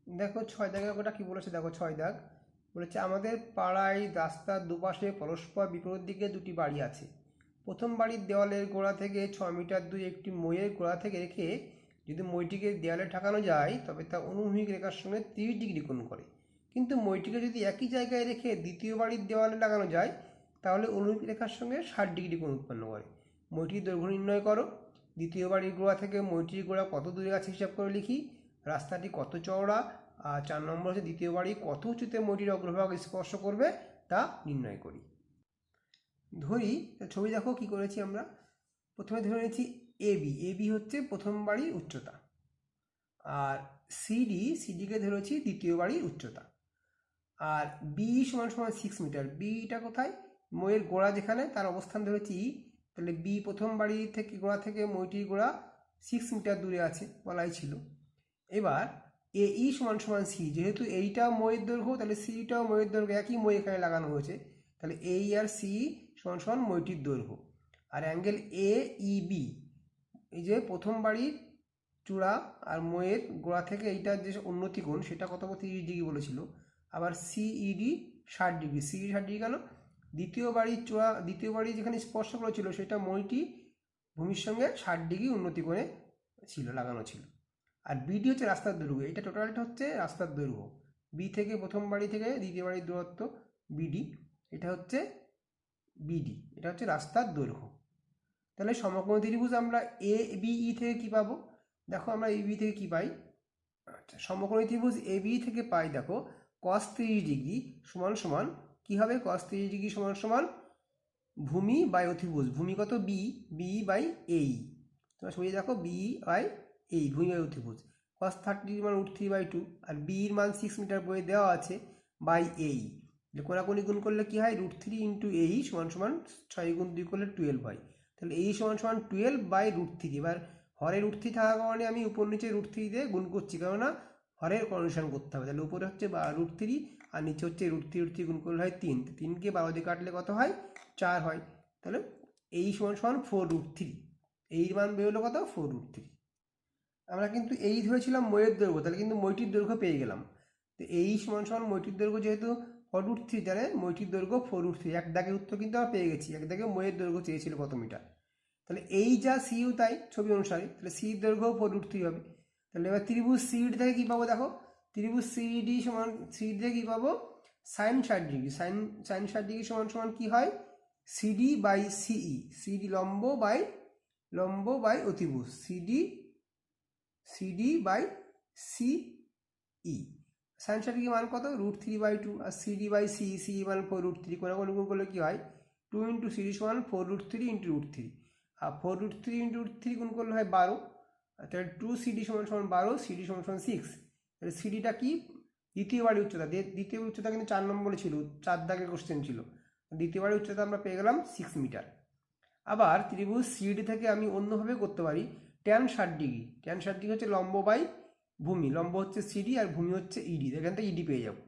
দেখো 6 দাগের ওটা কি বলেছে, দেখো 6 দাগ বলেছে আমাদের পাড়ায় রাস্তার দুপাশে পরস্পর বিপরীত দিকে দুটি বাড়ি আছে। প্রথম বাড়ির দেওয়ালের গোড়া থেকে 6 মিটার দূরে একটি মইয়ের গোড়া থেকে রেখে যদি মইটিকে দেওয়ালে ঠেকানো যায় তবে তা অনুভূমিক রেখার সঙ্গে 30 ডিগ্রি কোণ করে। কিন্তু মইটিকে যদি একই জায়গায় রেখে দ্বিতীয় বাড়ির দেওয়ালে লাগানো যায় তাহলে অনুভূমিক রেখার সঙ্গে 60 ডিগ্রি কোণ উৎপন্ন করে। মইটির দৈর্ঘ্য নির্ণয় করো। দ্বিতীয় বাড়ির গোড়া থেকে মইটির গোড়া কত দূরে আছে হিসাব করে লিখি। রাস্তাটি কত চওড়া, আর 4 নম্বর হচ্ছে দ্বিতীয় বাড়ি কত উঁচুতে মইটির অগ্রভাগ স্পর্শ করবে তা নির্ণয় করি। ধরি ছবি দেখো কি করেছি আমরা। প্রথমে ধরে নিয়েছি এবি হচ্ছে প্রথম বাড়ির উচ্চতা, আর সিডিকে ধরেছি দ্বিতীয় বাড়ির উচ্চতা, আর বি সমান সমান 6 মিটার। বিটা কোথায়, মইয়ের গোড়া যেখানে তার অবস্থান ধরেছি, তাহলে বি প্রথম বাড়ি থেকে গোড়া থেকে মইটির গোড়া 6 মিটার দূরে আছে বলাই ছিল। এবার এই সমান সমান সি, যেহেতু এইটা মইয়ের দৈর্ঘ্য তাহলে সিটাও মইয়ের দৈর্ঘ্য, একই মই এখানে লাগানো হয়েছে, তাহলে এই আর সি সমান সমান মইটির দৈর্ঘ্য। আর অ্যাঙ্গেল এ ই বি, এই যে প্রথম বাড়ির চূড়া আর মইয়ের গোড়া থেকে এইটার যে উন্নতি কোণ সেটা কত 30 ডিগ্রি বলেছিল। আবার সিইডি 60 ডিগ্রি, সিইডি 60 ডিগ্রি কেন, দ্বিতীয় বাড়ির চূড়া দ্বিতীয় বাড়ি যেখানে স্পর্শ করেছিল সেটা মইটি ভূমির সঙ্গে 60 ডিগ্রি উন্নতি কোণে ছিল, লাগানো ছিল। আর বিডি হচ্ছে রাস্তার দৈর্ঘ্য, এটা টোটালটা হচ্ছে রাস্তার দৈর্ঘ্য। বি থেকে প্রথম বাড়ি থেকে দ্বিতীয় বাড়ির দূরত্ব বিডি, এটা হচ্ছে বিডি, এটা হচ্ছে রাস্তার দৈর্ঘ্য। তাহলে সমকোণী ত্রিভুজ আমরা এ বি ই থেকে কি পাবো, দেখো আমরা এ বি থেকে কি পাই। আচ্ছা, সমকোণী ত্রিভুজ এ বি থেকে পাই, দেখো cos 30 ডিগ্রি সমান সমান কি হবে, cos 30 ডিগ্রি সমান সমান ভূমি বাই অতিভুজ, ভূমি কত বি, বি বাই এই, তোমরা সরিয়ে দেখো বি বাই এই, ভূমি বাই অতিভুজ। cos 30 মান √3/2, আর বি এর মান 6 মিটার বইয়ে দেওয়া আছে, বাই এই, কোনাকুনি গুণ করলে কি হয়, √3 ইন্টু এই সমান সমান 6 গুণ 2 করলে 12 হয়। তাহলে এই সমান সমান 12/√3। এবার হরে √3 থাকার কারণে আমি উপর নিচে √3 দিয়ে গুণ করছি, কেননা হরের কনভার্সন করতে হবে। তাহলে উপরে হচ্ছে √3 আর নিচে হচ্ছে √3 গুণ করলে হয় 3, 3কে 12 দিয়ে কাটলে কত হয়, 4 হয়। তাহলে এই সমান সমান 4√3, এই মান বেরোলো কত, 4√3। আমরা কিন্তু এই ধরেছিলাম মইয়ের দৈর্ঘ্য, তাহলে কিন্তু মইটির দৈর্ঘ্য পেয়ে গেলাম। তো এই সমান সমান মইটির দৈর্ঘ্য যেহেতু 4√3 জানে, মইটির দৈর্ঘ্য 4√3, এক দাগের উত্তর কিন্তু আমরা পেয়ে গেছি। এক দাগে মইয়ের দৈর্ঘ্য চেয়েছিল কত মিটার, তাহলে এই যা সিইউ তাই ছবি অনুসারে, তাহলে সির দৈর্ঘ্য 4√3 হবে। তাহলে এবার ত্রিভুজ সিডি থেকে কী পাবো, দেখো ত্রিভুজ সিডি সমান সিডি থেকে কী পাবো, সাইন 60 ডিগ্রি, সাইন 60 ডিগ্রি সমান সমান কী হয়, সিডি বাই সিই, সিডি লম্ব বাই অতিভুজ, সিডি বাই সিই। সাইন 60 ডিগ্রি মান কত, √3/2, আর সিডি বাই সিই মান 4√3, কোনাকুনি গুণ করলে কী হয়, 2 ইন্টু সিডি সমান 4√3 ইন্টু √3, আর 4√3 ইন্টু √3 গুণ করলে হয় 12, তাহলে 2 সিডি সমান সমান 12, সিডি সমান সমান 6। তাহলে সিডিটা কি, দ্বিতীয় বাড়ির উচ্চতা, দ্বিতীয় উচ্চতা কিন্তু 4 নম্বরে ছিল, 4 দাগের কোশ্চেন ছিল। দ্বিতীয় বাড়ির উচ্চতা আমরা পেয়ে গেলাম 6 মিটার। আবার ত্রিভুজ সিডি থেকে আমি অন্যভাবে করতে পারি, tan 60 ডিগ্রি, tan 60 ডিগ্রি হচ্ছে লম্ব বাই ভূমি, লম্ব হচ্ছে সিডি আর ভূমি হচ্ছে ইডি, এখান থেকে ইডি পেয়ে যাবো।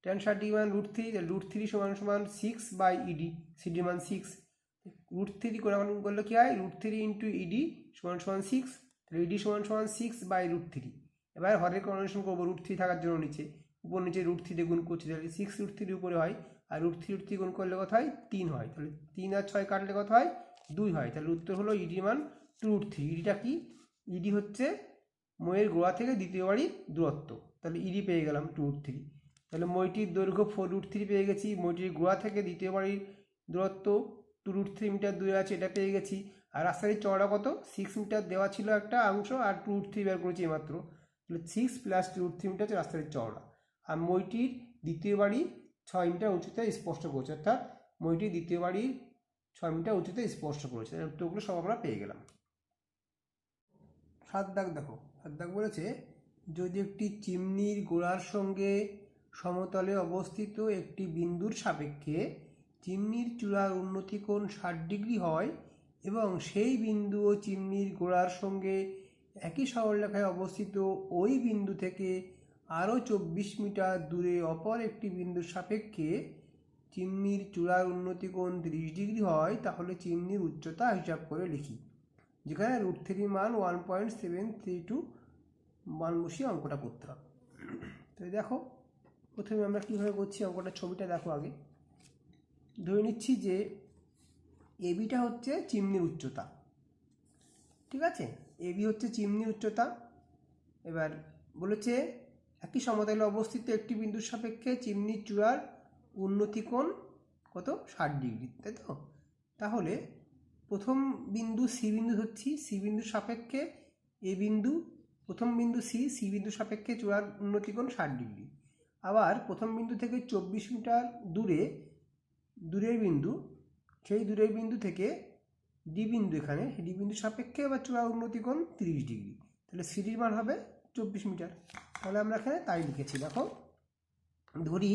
tan 60 ডিগ্রি মান √3, √3 সমান সমান 6 বাই ইডি, সিডি মান 6, √3 কোনাকুনি করলে কি হয়, √3 ইন্টু ইডি সমান সমান 6, তাহলে ইডি সমান সমান 6 বাই √3। এবার হরের কনভার্সন করবো, √3 থাকার জন্য নিচে, উপর নিচে √3 দিয়ে গুণ করছি, তাহলে 6 √3 উপরে হয়, আর √3 গুণ করলে কত হয়, 3 হয়, তাহলে 3 আর 6 কাটলে কত হয়, 2 হয়। তাহলে উত্তর হলো ইডি মান 2√3। ইডিটা কি, ইডি হচ্ছে মইয়ের গোড়া থেকে দ্বিতীয় বাড়ির দূরত্ব, তাহলে ইডি পেয়ে গেলাম 2√3। তাহলে মইটির দৈর্ঘ্য 4√3 পেয়ে গেছি, মইটির গোড়া থেকে দ্বিতীয় বাড়ির দূরত্ব 2√3 মিটার দূরে আছে, এটা পেয়ে গেছি। আর রাস্তাটির চওড়া কত, 6 মিটার দেওয়া ছিল একটা অংশ, আর 2√3 বের করেছি মাত্র, তাহলে 6 + 2√3 মিটার হচ্ছে রাস্তাটির চওড়া। আর মইটির দ্বিতীয় বাড়ি 6 মিটার উঁচুতে স্পর্শ করেছে, অর্থাৎ মইটির দ্বিতীয় বাড়ির 6 মিটার উঁচুতে স্পর্শ করেছে। উত্তরগুলো সব আমরা পেয়ে গেলাম। 7 দাগ দেখো, 7 দাগ বলেছে যদি একটি চিমনির গোড়ার সঙ্গে সমতলে অবস্থিত একটি বিন্দুর সাপেক্ষে চিমনির চূড়ার উন্নতি কোণ 60 ডিগ্রি হয় এবং সেই বিন্দু ও চিমনির গোড়ার সঙ্গে একই সরলরেখায় অবস্থিত ওই বিন্দু থেকে আরও 24 মিটার দূরে অপর একটি বিন্দুর সাপেক্ষে চিমনির চূড়ার উন্নতি কোণ 30 ডিগ্রি হয়, তাহলে চিমনির উচ্চতা হিসাব করে লিখি। যেখানে √3 মান 1.732 মান বসিয়ে অঙ্কটা করতে হবে। তো দেখো প্রথমে আমরা কীভাবে করছি অঙ্কটা, ছবিটা দেখো আগে। ধরে নিচ্ছি যে এবিটা হচ্ছে চিমনির উচ্চতা, ঠিক আছে? এবি হচ্ছে চিমনির উচ্চতা। এবার বলেছে একই সমতলে অবস্থিত একটি বিন্দুর সাপেক্ষে চিমনির চূড়ার উন্নতি কোণ কত, 60 ডিগ্রি, তাই তো? তাহলে প্রথম বিন্দু সি বিন্দু ধরছি, সি বিন্দুর সাপেক্ষে এ বিন্দু, প্রথম বিন্দু সি বিন্দুর সাপেক্ষে চূড়ার উন্নতি কোণ 60 ডিগ্রি। আবার প্রথম বিন্দু থেকে 24 মিটার দূরের বিন্দু, সেই দূরের বিন্দু থেকে ডি বিন্দু, এখানে ডি বিন্দুর সাপেক্ষে এবার চূড়ার উন্নতি কোণ 30 ডিগ্রি। তাহলে সিডির মান হবে 24 মিটার। তাহলে আমরা এখানে তাই লিখেছি। দেখো ধরি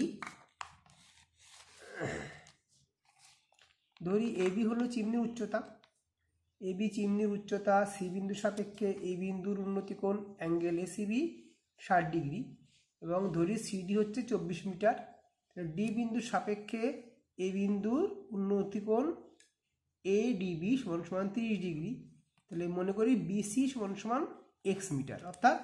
এবি হলো চিমনির উচ্চতা, এবি চিমনির উচ্চতা, সি বিন্দুর সাপেক্ষে এই বিন্দুর উন্নতি কোণ অ্যাঙ্গেল এসিবি 60 ডিগ্রি, এবং ধরি সিডি হচ্ছে 24 মিটার। ডি বিন্দুর সাপেক্ষে এই বিন্দুর উন্নতি কোণ এডিবি সমান সমান 30 ডিগ্রি। তাহলে মনে করি বিসি সমান সমান এক্স মিটার, অর্থাৎ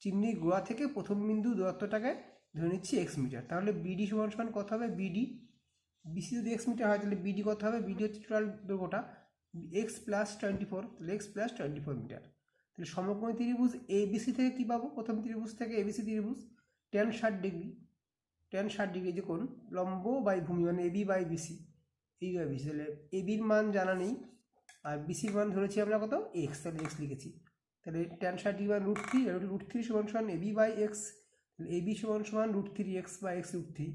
চিমনির গোড়া থেকে প্রথম বিন্দু দূরত্বটাকে ধরে নিচ্ছি এক্স মিটার। তাহলে বিডি সমান সমান কত হবে, বিসি যদি এক্স মিটার হয় তাহলে বিডি কত হবে, বিডি হচ্ছে টোটাল দৈর্ঘ্যটা এক্স প্লাস 24, তাহলে এক্স প্লাস 24 মিটার। তাহলে সমকোণী ত্রিভুজ এবিসি থেকে কী পাবো, প্রথম ত্রিভুজ থেকে এবিসি ত্রিভুজ tan 60 ডিগ্রি, tan 60 ডিগ্রি যে কোণ লম্ব বাই ভূমি, মানে এবি বাই বিসি, এই বাই বিসি। তাহলে এবির মান জানা নেই আর বিসির মান ধরেছি আমরা কত, এক্স, তাহলে এক্স লিখেছি। তাহলে tan 60 ডিগ্রি মান √3, √3 সমান সমান এবি বাই এক্স, তাহলে এবি সমান সমান √3 এক্স বাই এক্স √3,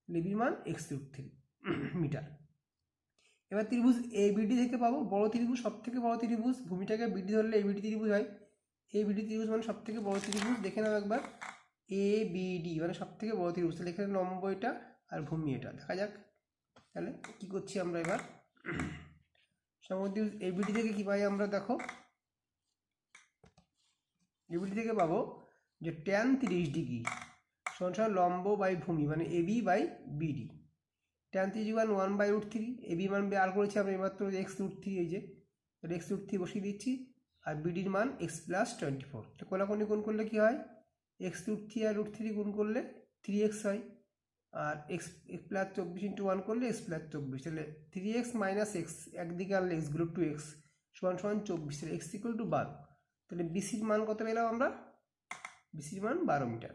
এবির মান এক্স √3 মিটার। এবার ত্রিভুজ এবিডি থেকে পাবো বড় ত্রিভুজ, সব থেকে বড় ত্রিভুজ, ভূমিটাকে বিডি ধরলে এবিডি ত্রিভুজ হয়। এবিডি ত্রিভুজ মানে সব থেকে বড় ত্রিভুজ, দেখে নাও একবার, এবিডি মানে সব থেকে বড় ত্রিভুজ। তাহলে এখানে লম্ব এটা আর ভূমি এটা, দেখা যাক। তাহলে কি করছি আমরা এবার, সমদ্বিভুজ এবিডি থেকে কি পাই আমরা, দেখো এবিডি থেকে পাবো যে tan 30 ডিগ্রি সমান সমান লম্ব বাই ভূমি, মানে এবি বাই বিডি। tan 30 মান 1/√3, এবি মান বের করেছি আমরা এবার, তো এক্স √3, এই যে এক্স √3 বসিয়ে দিচ্ছি, আর বিডির মান এক্স প্লাস 24। কোনাকুনি গুণ করলে কি হয়, এক্স √3 আর √3 গুণ করলে 3x হয়, আর এক্স প্লাস 24 ইন্টু 1 করলে এক্স প্লাস 24, তাহলে 3x মাইনাস এক্স, একদিকে আনলে এক্স গ্রুপ 2x সমান সমান 24, তাহলে এক্স ইকুয়াল টু 12। তাহলে বিসির মান কত পেলাম আমরা, বিসির মান 12 মিটার।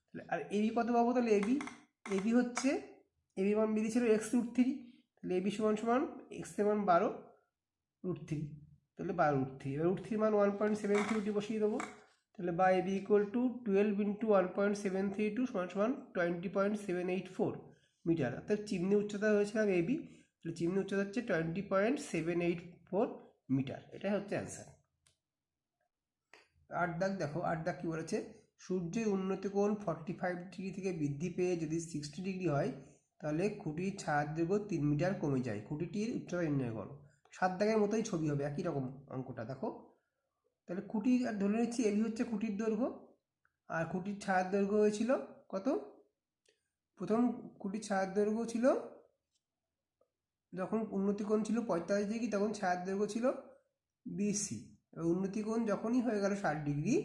তাহলে আর এবি কত পাবো, তাহলে এবি হচ্ছে, এবি মান বিধি ছিল এক্স √3, তাহলে এবি সমান সমান এক্সের মান 12 √3, তাহলে 12 √3। এবার √3 মান 1.732 বসিয়ে দেবো, তাহলে বা এবি ইকুয়াল টু 12 ইন্টু 1.732 সমান সমান 20.784 মিটার। অর্থাৎ চিমনি উচ্চতা হয়েছিলাম এবি, তাহলে চিমনি উচ্চতা হচ্ছে 20.784 মিটার। এটাই হচ্ছে অ্যান্সার। 8 দাগ দেখো, 8 দাগ কী বলেছে, সূর্যের উন্নতি কোণ 45 ডিগ্রি থেকে বৃদ্ধি পেয়ে যদি 60 ডিগ্রি হয় তাহলে খুঁটির ছায়ার দৈর্ঘ্য 3 মিটার কমে যায়, খুঁটিটির উচ্চতা নির্ণয় করো। 7 দাগের মতোই ছবি হবে, একই রকম অঙ্কটা। দেখো তাহলে খুঁটি ধরে নিচ্ছি এবি হচ্ছে খুঁটির দৈর্ঘ্য, আর খুঁটির ছায়ার দৈর্ঘ্য হয়েছিল কত, প্রথম খুঁটির ছায়ার দৈর্ঘ্য ছিল, যখন উন্নতি কোণ ছিল 45 ডিগ্রি তখন ছায়ার দৈর্ঘ্য ছিল বিসি, উন্নতি কোণ যখনই হয়ে গেল 60 ডিগ্রি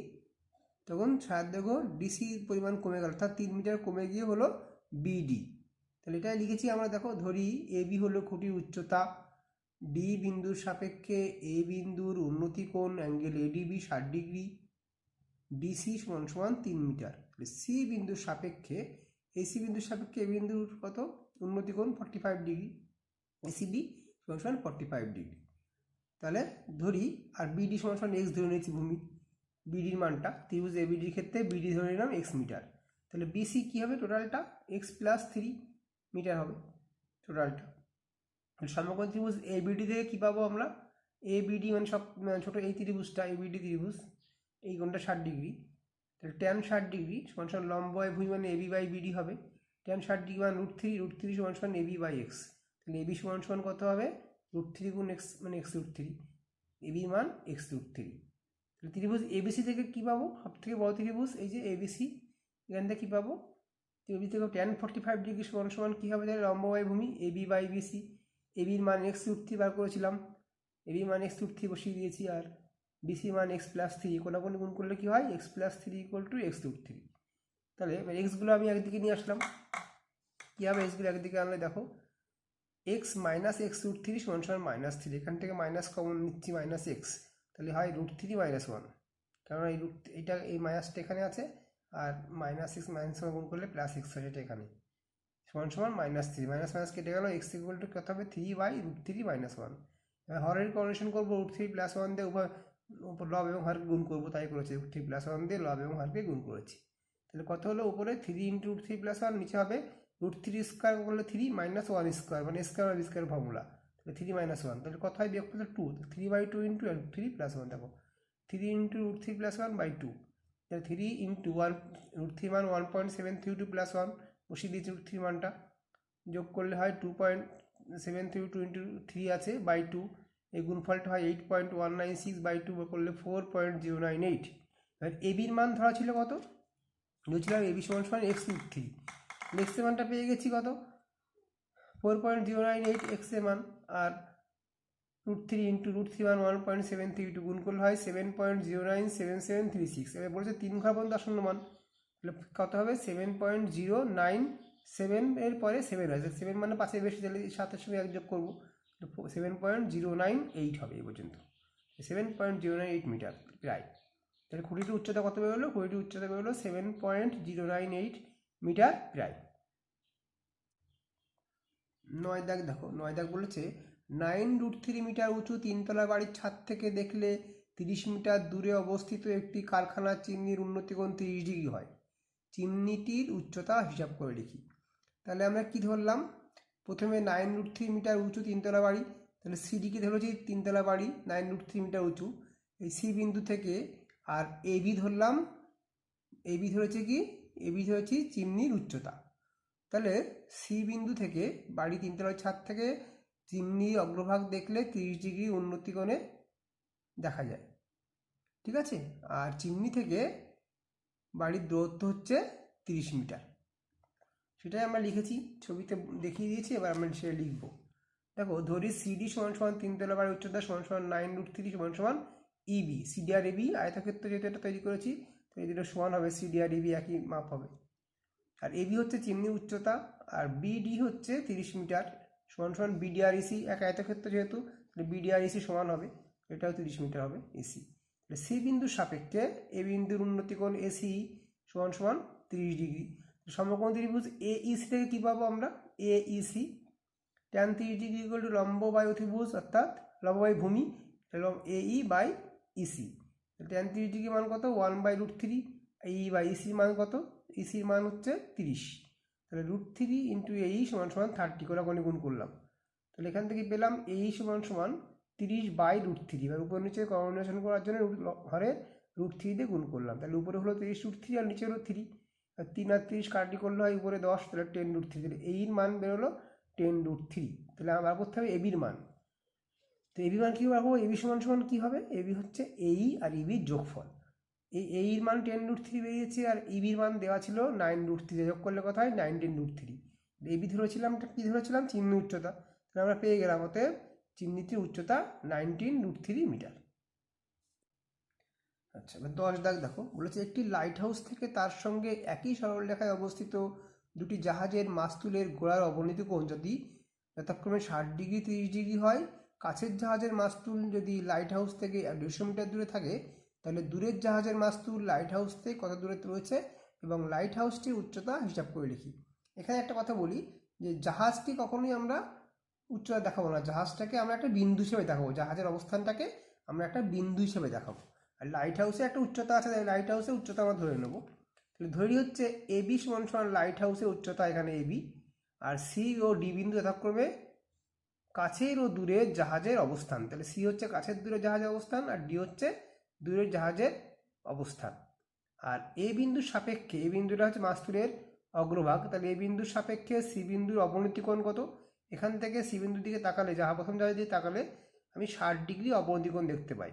তখন ছায়ার দৈর্ঘ্য ডিসির পরিমাণ কমে গেল, অর্থাৎ 3 মিটার কমে গিয়ে হলো বিডি। তাহলে এটাই লিখেছি আমরা। দেখো ধরি এবি হলো খুঁটির উচ্চতা, ডি বিন্দুর সাপেক্ষে এ বিন্দুর উন্নতি কোণ অ্যাঙ্গেল এডিবি 60 ডিগ্রি, ডিসি সমান সমান 3 মিটার। সি বিন্দুর সাপেক্ষে, এসি বিন্দুর সাপেক্ষে এ বিন্দুর কত উন্নতি কোণ 45 ডিগ্রি, এসিবি সমান সমান 45 ডিগ্রি। তাহলে ধরি আর বিডি সমান সমান এক্স ধরে নিয়েছি ভূমি, বিডির মানটা ত্রিভুজ এবিডির ক্ষেত্রে বিডি ধরে নিলাম এক্স মিটার। তাহলে বিসি কী হবে, টোটালটা এক্স প্লাস 3 মিটার হবে টোটালটা। সমকোণ ত্রিভুজ এবিডি থেকে কী পাবো আমরা, এবিডি মানে সব ছোটো এই ত্রিভুজটা এবিডি ত্রিভুজ, এই কোণটা 60 ডিগ্রি, তাহলে tan 60 ডিগ্রি সমান সমান লম্ব বাই ভূমি মানে এবি বাই বিডি হবে। tan 60 ডিগ্রি মান √3 সমান সমান এবি বাই এক্স, তাহলে এবি সমান সমান কত হবে, √3 গুণ এক্স মানে এক্স √3, এবির মান এক্স √3। তাহলে ত্রিভুজ এবিসি থেকে কী পাবো, সব থেকে বড় ত্রিভুজ এই যে এবিসি, এখান থেকে কী পাবো, এবি থেকে tan 45 ডিগ্রি সমান সমান কী হবে, তাহলে লম্ব বাই ভূমি এবি বাই বিসি, এবির মান এক্স √3 বার করেছিলাম, এবির মান এক্স √3 বসিয়ে দিয়েছি, আর বিসির মান এক্স প্লাস 3, কোনাকুনি গুণ করলে কী হয়, x plus 3 equal to x √3। তাহলে এক্সগুলো আমি একদিকে নিয়ে আসলাম। কী হবে এক্সগুলো একদিকে আনলে দেখো x minus x root three সমান সমান মাইনাস থ্রি, এখান থেকে মাইনাস কমন নিচ্ছি মাইনাস এক্স, তাহলে হয় রুট থ্রি মাইনাস ওয়ান, কারণ এই এইটা এই মাইনাসটা এখানে আছে, আর মাইনাস এক্স মাইনাস ওয়ান গুণ করলে প্লাস এক্স হয়, এটা এখানে সমান সমান মাইনাস থ্রি, মাইনাস মাইনাস কেটে গেল, এক্স ইকুয়াল টু কত হবে 3/√3 মাইনাস ওয়ান। হরের করেকশন করবো √3 + 1 দিয়ে উভয় লব এবং হরকে গুণ করবো, তাই করেছি √3 + 1 দিয়ে লব এবং হরকে গুণ করেছি। তাহলে কত হলো উপরে 3 × √3 + 1, নিচে হবে √3 স্কোয়ার করলে 3 - 1 স্কোয়ার, মানে স্কোয়ার আর স্কোয়ার ফর্মুলা, তাহলে 3 - 1, তাহলে কত হয় বিয়োগ করলে 2, 3/2 × √3 + 1, দেখো 3 × √3 + 1/2, তাহলে 3 × 1 √3 মান 1.732 + 1, বসিয়ে দিয়েছি √3 মানটা, যোগ করলে হয় 2.732 × 3 আছে /2, এই গুণফলটা হয় 8.196/2 করলে 4.098। এবার এবির মান ধরা ছিল কত, বুঝছিলাম এবি সমান সমান এক্স √3, এক্স এর মানটা পেয়ে গেছি কত 4.098 এক্স এর মান, আর √3 × √3 মান 1.732 গুণ করলে হয় 7.097736। এবার বলেছে 3 ঘর পর্যন্ত আসন্ন মান, তাহলে কত হবে 7.097 এর পরে 7 আছে, 7 মানে 5-এর বেশি, তাহলে 7-এর সঙ্গে 1 যোগ করবো, 7.098 হবে এই পর্যন্ত, 7.098 মিটার প্রায়। তাহলে খুঁটিটির উচ্চতা কত বেরোলো, খুঁটিটির উচ্চতা বেরোলো 7.098 মিটার প্রায়। 9 দাগ দেখো, 9 দাগ বলেছে 9√3 মিটার উঁচু তিনতলা বাড়ির ছাদ থেকে দেখলে 30 মিটার দূরে অবস্থিত একটি কারখানার চিমনির উন্নতিকোণ 30 ডিগ্রি হয়, চিমনিটির উচ্চতা হিসাব করে লিখি। তাহলে আমরা কি ধরলাম, প্রথমে 9√3 মিটার উঁচু তিনতলা বাড়ি, তাহলে সিডিকে ধরেছি তিনতলা বাড়ি 9√3 মিটার উঁচু, এই সি বিন্দু থেকে, আর এবি ধরলাম, এবি ধরেছে কি, এবি ধরেছি চিমনির উচ্চতা। তাহলে সি বিন্দু থেকে বাড়ি তিনতলার ছাদ থেকে চিমনির অগ্রভাগ দেখলে 30 ডিগ্রি উন্নতি কোণে দেখা যায়, ঠিক আছে। আর চিমনি থেকে বাড়ির দূরত্ব হচ্ছে 30 মিটার, সেটাই আমরা লিখেছি, ছবিতে দেখিয়ে দিয়েছি, এবার আমরা সেটা লিখবো। দেখো ধরি সিডি সমান সমান তিনতলা বাড়ির উচ্চতা সমান সমান 9√3 সমান সমান ইবি, সিডি আর এবি আয়তক্ষেত্র যেহেতু এটা তৈরি করেছি, তো এই দুটো সমান হবে, সিডি আর এবি একই মাপ হবে, আর এবি হচ্ছে চিমনি উচ্চতা, আর বিডি হচ্ছে 30 মিটার সমান সমান বিডি আর ইসি, এক আয়তক্ষেত্র যেহেতু, তাহলে বিডি আর ইসি সমান হবে, এটাও 30 মিটার হবে এসি। সি বিন্দুর সাপেক্ষে এ বিন্দুর উন্নতিকোণ এসি সমান সমান 30 ডিগ্রি। সমকোণ ত্রিভুজ এইসি থেকে কী পাবো আমরা, Aisi tan 30 degree equal to লম্ব বাই অতিভুজ, অর্থাৎ লম্ব বাই ভূমি, এই বাই ইসি, tan 30 ডিগ্রি মান কত 1/√3, এই বাই ইসির মান কত, ইসির মান হচ্ছে 30, তাহলে √3 × এই সমান সমান 30 করে গুণ করলাম, তাহলে এখান থেকে পেলাম এই সমান সমান 30/√3, এবার উপর নিচে কম্বিনেশন করার জন্য হরে √3 দিয়ে গুণ করলাম, তাহলে উপরে হলো 30√3 আর নিচে হলো 3, আর 3 আর 30 কাটি করলে হয় উপরে 10, তাহলে 10√3, তাহলে এইর মান বেরোলো 10√3। তাহলে আমার করতে হবে এবির মান, তো এবি মান কী রাখবো, এবি সমান সমান কী হবে, এবি হচ্ছে এই আর ইবির যোগফল, এইর মান 10√3 বেরিয়েছে, আর ইবির মান দেওয়া ছিল 9√3, যোগ করলে কথা হয় 19√3, এবি ধরেছিলাম, কী ধরেছিলাম চিমনি উচ্চতা, তাহলে আমরা পেয়ে গেলাম অতএব চিমনিটির উচ্চতা 19√3 মিটার। আচ্ছা, এবার 10 দাগ দেখো, বলেছে একটি লাইট হাউস থেকে তার সঙ্গে একই সরলরেখায় অবস্থিত দুটি জাহাজের মাস্তুলের গোড়ার অবনতি কোণ যদি যথাক্রমে 60 ডিগ্রি 30 ডিগ্রি হয়, কাছের জাহাজের মাস্তুল যদি লাইট হাউস থেকে 150 মিটার দূরে থাকে, তাহলে দূরের জাহাজের মাস্তুল লাইট হাউস থেকে কত দূরে রয়েছে এবং লাইট হাউসটির উচ্চতা হিসাব করে লিখি। এখানে একটা কথা বলি যে জাহাজকে কখনোই আমরা উচ্চতা দেখাবো না, জাহাজটাকে আমরা একটা বিন্দু হিসেবে দেখাবো, জাহাজের অবস্থানটাকে আমরা একটা বিন্দু হিসেবে দেখাবো, আর লাইট হাউসে একটা উচ্চতা আছে, তাই লাইট হাউসে উচ্চতা আমরা ধরে নেবো। তাহলে ধরি হচ্ছে এবি সমান সমান লাইট হাউসের উচ্চতা এখানে এবি, আর সি ও ডি বিন্দু যথাক্রমে কাছের ও দূরের জাহাজের অবস্থান, তাহলে সি হচ্ছে কাছের দূরের জাহাজের অবস্থান, আর ডি হচ্ছে দূরের জাহাজের অবস্থান। আর এ বিন্দুর সাপেক্ষে, এই বিন্দুটা হচ্ছে মাস্তুলের অগ্রভাগ, তাহলে এই বিন্দুর সাপেক্ষে সি বিন্দুর অবনতি কোণ কত, এখান থেকে সি বিন্দুর দিকে তাকালে, প্রথম জাহাজের দিকে তাকালে আমি 60 ডিগ্রি অবনতি কোণ দেখতে পাই,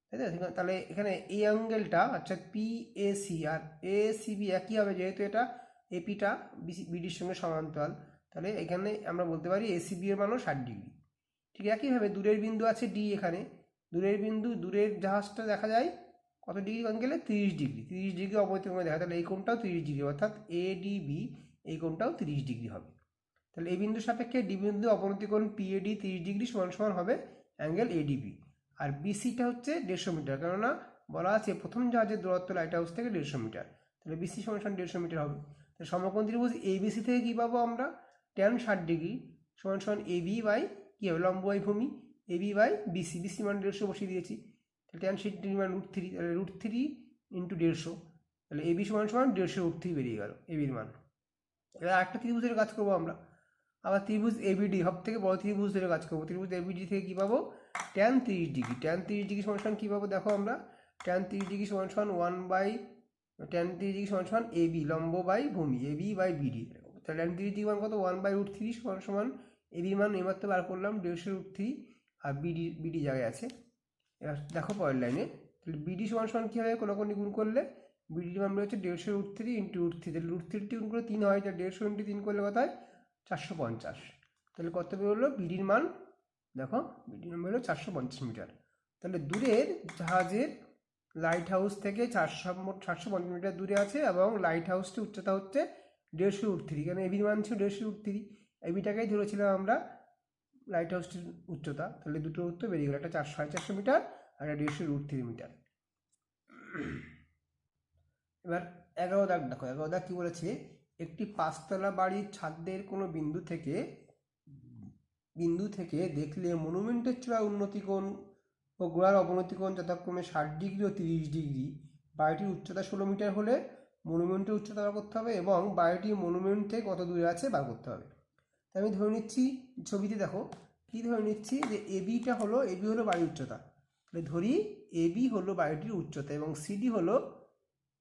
তাই না। তাহলে এখানে এই অ্যাঙ্গেলটা আচ্ছা পিএসি আর এসিবি একই হবে, যেহেতু এটা এপিটা বিডির সঙ্গে সমান্তরাল, তাহলে এখানে আমরা বলতে পারি এসিবি এর মানও 60 ডিগ্রি। ঠিক একইভাবে দূরের বিন্দু আছে ডি, এখানে দূরের বিন্দু, দূরের জাহাজটা দেখা যায় কত ডিগ্রি অ্যাঙ্গেলে 30 ডিগ্রি অবনতি কোণে দেখা, তাহলে এই কোণটাও 30 ডিগ্রি, অর্থাৎ এডিবি এই কোণটাও 30 ডিগ্রি হবে। তাহলে এই বিন্দুর সাপেক্ষে ডি বিন্দু অবনতি কোণ পিএডি 30 ডিগ্রি সমান সমান হবে অ্যাঙ্গেল এডিবি। আর বিসিটা হচ্ছে 150 মিটার, কেননা বলা আছে প্রথম জাহাজের দূরত্ব লাইট হাউস থেকে 150 মিটার, তাহলে বিসি সমান সমান 150 মিটার হবে। তাহলে সমকোণ ত্রিভুজ এবিসি থেকে কী পাবো আমরা, tan 60 ডিগ্রি সমান সমান এবি বাই কী হবে লম্ব বাই ভূমি, এবি বাই বিসি, বিসি মান 150 বসিয়ে দিয়েছি, তাহলে tan 60 মান √3, তাহলে √3 ইন্টু 150, তাহলে এবি সমান সমান 150 √3 বেরিয়ে গেল এবির মান। এবার একটা ত্রিভুজের কাজ করবো আমরা, আবার ত্রিভুজ এবিডি সব থেকে বড় ত্রিভুজ ধরে কাজ করবো। ত্রিভুজ এবিডি থেকে কী পাবো, tan 30 ডিগ্রি, tan 30 ডিগ্রি সমান সমান কী পাবো দেখো আমরা, tan 30 ডিগ্রি সমান সমান tan 30 ডিগ্রি সমান সমান এবি লম্ব বাই ভূমি, এবি বাই বিডি, তাহলে tan 30 ডিগ্রি মান কত 1/√3 সমান সমান এবি মান এমাত্র বার করলাম 150 √3, আর বিডি জায়গায় আছে। এবার দেখো পরের লাইনে, তাহলে বিডি সমান সমান কী হবে, কোনোখানে গুণ করলে বিডির মান বেরোচ্ছে 150 √3 ইন্টু √3, তাহলে √3 গুণ করে 3 হয়, তাহলে 150 ইন্টু 3 করলে কত হয় 450, তাহলে কত বেরোলো বিডির মান, দেখো বিডির মান বেরোলো 450 মিটার। তাহলে দূরের জাহাজের লাইট হাউস থেকে 450 মিটার দূরে আছে, এবং লাইট হাউসটির উচ্চতা হচ্ছে 150 √3, কেন এবির মান ছিল 150 √3, এবিটাকেই ধরেছিলাম আমরা লাইট হাউসটির উচ্চতা, তাহলে দুটো উত্তর বেরিয়ে গেল, একটা 450 মিটার আর একটা 150 √3 মিটার। এবার 11 দাগ দেখো, 11 দাগ কী বলেছে, একটি 5তলা বাড়ির ছাদের কোনো বিন্দু থেকে দেখলে মনুমেন্টের চূড়ার উন্নতি কোণ ও গোড়ার অবনতি কোণ যথাক্রমে 60 ডিগ্রি ও 30 ডিগ্রি। বাড়িটির উচ্চতা 16 মিটার হলে মনুমেন্টের উচ্চতা বার করতে হবে, এবং বাড়িটি মনুমেন্ট থেকে কত দূরে আছে বার করতে হবে। তাই আমি ধরে নিচ্ছি, ছবিতে দেখো কি ধরে নিচ্ছি, যে এবি হলো বাড়ির উচ্চতা, তাহলে ধরি এবি হলো বাড়িটির উচ্চতা এবং সিডি হলো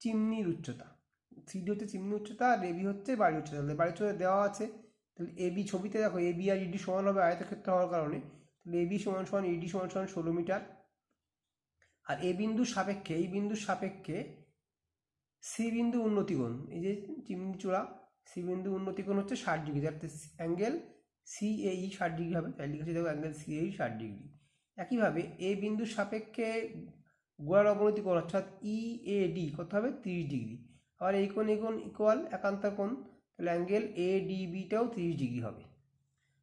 চিমনির উচ্চতা, সিডি হচ্ছে চিমনির উচ্চতা আর এবি হচ্ছে বাড়ির উচ্চতা। তাহলে বাড়ির উচ্চতা দেওয়া আছে, তাহলে এবি ছবিতে দেখো এবি আর ইডি সমান হবে আয়তক্ষেত্র হওয়ার কারণে, তাহলে এবি সমান সমান ইডি সমান সমান 16 মিটার। আর এই বিন্দুর সাপেক্ষে সি বিন্দু উন্নতি কোণ, এই যে চিমনি চূড়া সি বিন্দু উন্নতি কোণ হচ্ছে 60 ডিগ্রি, যাতে অ্যাঙ্গেল সিএই 60 ডিগ্রি হবে, তাই লিখেছি দেখো অ্যাঙ্গেল সিএই 60 ডিগ্রি। একইভাবে এ বিন্দুর সাপেক্ষে গোড়ার অবনতি কোণ অর্থাৎ ইএডি কত হবে 30 ডিগ্রি, আবার এই কোণ ইকুয়াল একান্তর কোণ, তাহলে অ্যাঙ্গেল এডিবিটাও 30 ডিগ্রি হবে,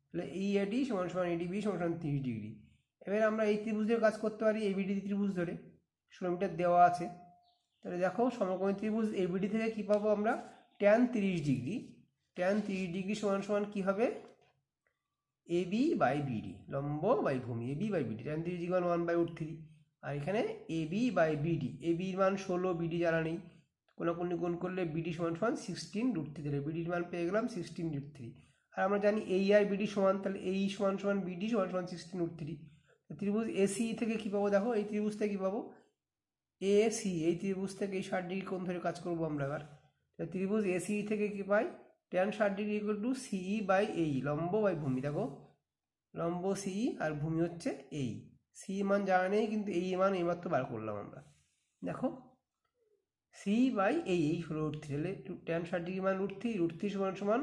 তাহলে ইএডি সমান সমান এডিবি সমান সমান 30 ডিগ্রি। এবার আমরা এই ত্রিভুজের কাজ করতে পারি, এবিডি ত্রিভুজ ধরে 16 মিটার দেওয়া আছে, তাহলে দেখো সমকোণী ত্রিভুজ এবিডি থেকে কী পাবো আমরা, tan 30 ডিগ্রি সমান সমান কী হবে, এবি বাই বিডি লম্ব বাই ভূমি, AB by BD, tan 30 degree মান 1/√3, আর এখানে এবি বাই বিডি, এবির মান 16, বিডি জানা নেই, কোনাকুনি গুণ করলে বিডি সমান সমান 16 √3, তাহলে বিডির মান পেয়ে গেলাম 16 √3। আর আমরা জানি এই আর বিডি সমান, তাহলে এই সমান সমান বিডি সমান সমান 16 √3। ত্রিভুজ এসি থেকে কী পাবো দেখো, এই ত্রিভুজ থেকে কী পাবো, এসি, এই ত্রিভুজ থেকে এই 60 ডিগ্রি কোণ ধরে কাজ করবো আমরা। এবার ত্রিভুজ এসি থেকে কী পাই, tan 60 ডিগ্রি ইকুয়াল টু সিই বাই এই লম্ব বাই ভূমি, দেখো লম্ব সিই আর ভূমি হচ্ছে এই, সি মান জানা নেই কিন্তু এই মান এইমাত্র বার করলাম আমরা, দেখো সি বাই এই হলো √3, তাহলে tan 60 ডিগ্রি মান √3 সমান সমান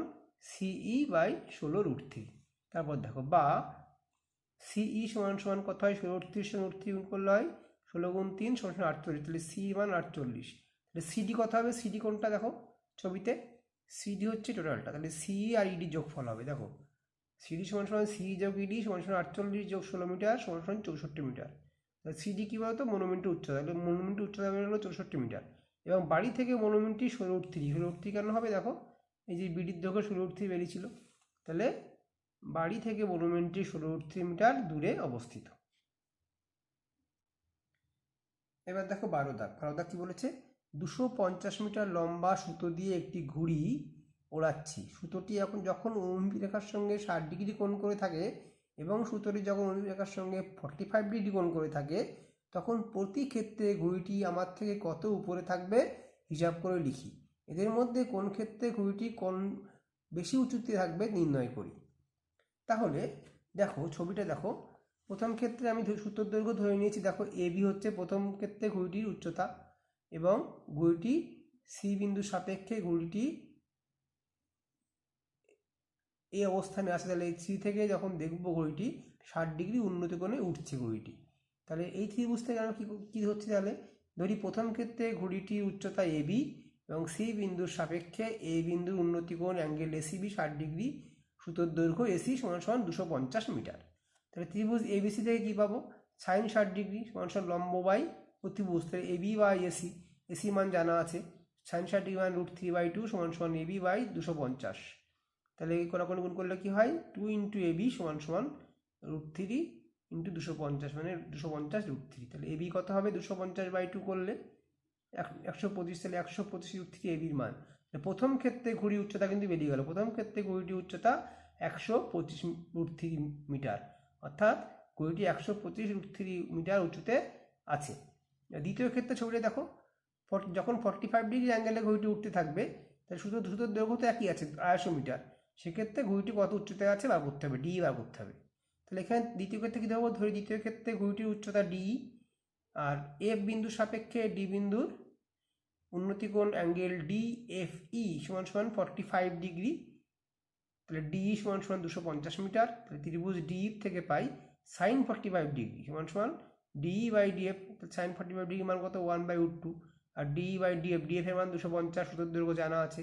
সিই বাই 16 √3। তারপর দেখো বা সিই সমান সমান কত হয়, 16 √3 সঙ্গে √3 গুণ করলে হয় 16 গুণ 3 সমান সমান 48, তাহলে সি মান 48। তাহলে সিডি কত হবে, সিডি কোনটা দেখো ছবিতে, সিডি হচ্ছে টোটালটা, তাহলে সি আর ইডি যোগফল হবে, দেখো সিডি সমান সমান সি যোগ ইডি সমান সমান 48 যোগ 16 মিটার সমান সমান 64 মিটার। তাহলে সিডি কী বলতো, মনুমেন্টের উচ্চতা, তাহলে মনুমেন্টের উচ্চতা বের হলো 64 মিটার, এবং বাড়ি থেকে মনুমেন্টটি 16 √3 কেন হবে, দেখো এই যে বিডির দৈর্ঘ্য 16 √3 বেরিয়েছিল, তাহলে বাড়ি থেকে মনুমেন্টটি 16 √3 মিটার দূরে অবস্থিত। এবার দেখো 12 দাগ কি বলেছে, 250 মিটার লম্বা সুতো দিয়ে একটি ঘুড়ি ওড়াচ্ছি, সুতোটি যখন অনুভূমিক রেখার সঙ্গে 60 ডিগ্রি কোণ করে থাকে এবং সুতোটি যখন অনুভূমিক রেখার সঙ্গে 45 ডিগ্রি কোণ করে থাকে, তখন প্রতি ক্ষেত্রে ঘুড়িটি আমার থেকে কত উপরে থাকবে হিসাব করে লিখি, এদের মধ্যে কোন ক্ষেত্রে ঘুড়িটি কোন বেশি উঁচুতে থাকবে নির্ণয় করি। তাহলে দেখো ছবিটা দেখো, প্রথম ক্ষেত্রে আমি সূত্র দৈর্ঘ্য ধরে নিয়েছি, দেখো এবি হচ্ছে প্রথম ক্ষেত্রে ঘুড়িটির উচ্চতা, এবং ঘুড়িটি সি বিন্দুর সাপেক্ষে ঘুড়িটি এই অবস্থানে আছে, তাহলে সি থেকে যখন দেখবো ঘড়িটি 60 ডিগ্রি উন্নতি কোণে উঠছে ঘড়িটি, তাহলে এই ত্রিভুজ থেকে আমরা কী হচ্ছে, তাহলে ধরি প্রথম ক্ষেত্রে ঘুড়িটির উচ্চতা এবি এবং সি বিন্দুর সাপেক্ষে এ বিন্দুর উন্নতিকোণ অ্যাঙ্গেল এসিবি 60 ডিগ্রি, সুতোর দৈর্ঘ্য এসি সমান সমান 250 মিটার। তাহলে ত্রিভুজ এবিসি থেকে কী পাবো? সাইন 60 ডিগ্রি সমান সমান লম্ব বাই অতিভুজ, তাহলে এবি বাই এসি, এসি মান জানা আছে, সাইন 60 ডিগ্রি মান √3/2 সমান সমান এবি বাই 250। তাহলে এই কোনাকুনি গুণ করলে কি হয়? 2 ইন্টু এবি সমান সমান √3 ইন্টু 250, মানে 250 √3। তাহলে এবি কত হবে? 250/2 করলে 125, তাহলে 125 √3 এবির মান। প্রথম ক্ষেত্রে ঘুড়ি উচ্চতা কিন্তু বেরিয়ে গেল। প্রথম ক্ষেত্রে ঘুড়িটির উচ্চতা 125 √3 মিটার, অর্থাৎ ঘুড়িটি 125 √3 মিটার উঁচুতে আছে। দ্বিতীয় ক্ষেত্রে ছবিটা দেখো, যখন 45 ডিগ্রি অ্যাঙ্গেলে ঘুড়িটি উঠতে থাকবে, তাহলে সুতোর দৈর্ঘ্য তো একই আছে 250 মিটার, সেক্ষেত্রে ঘুড়িটি কত উচ্চতায় আছে বার করতে হবে, ডি বার করতে হবে। তাহলে এখানে দ্বিতীয় ক্ষেত্রে কী দেবো? ধরি দ্বিতীয় ক্ষেত্রে ঘুড়িটির উচ্চতা ডি, আর এফ বিন্দুর সাপেক্ষে ডি বিন্দুর উন্নতিকোণ অ্যাঙ্গেল ডিএফই সমান সমান 45 ডিগ্রি, তাহলে ডি সমান সমান 250 মিটার। তাহলে ত্রিভুজ ডি থেকে পাই সাইন 45 ডিগ্রি সমান সমান D by DF, sine 45 degree মান কত? 1/√2, আর ডি বাই ডিএফ, ডিএফ এর মান 250, সুতোর দৈর্ঘ্য জানা আছে,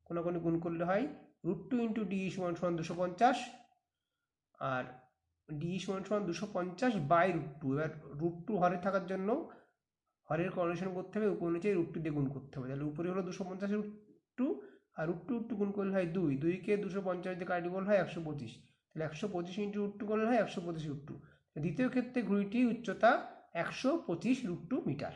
কোনাকুনি গুণ করলে হয় √2 ইন্টু ডি সমান সমান 250, আর ডি সমান সমান 250/√2। এবার √2 হরে থাকার জন্য হরের কর্ডিনেশন করতে হবে, উপর নিচে √2 দিয়ে গুণ করতে হবে। তাহলে উপরে হলো 250/√2, আর √2 গুণ করলে হয় 2, 2কে 250 দিয়ে কাটি করলে হয় 125, তাহলে 125 ইন্টু √2 করলে হয় 125 √2। দ্বিতীয় ক্ষেত্রে ঘুড়িটির উচ্চতা 125 √2 মিটার।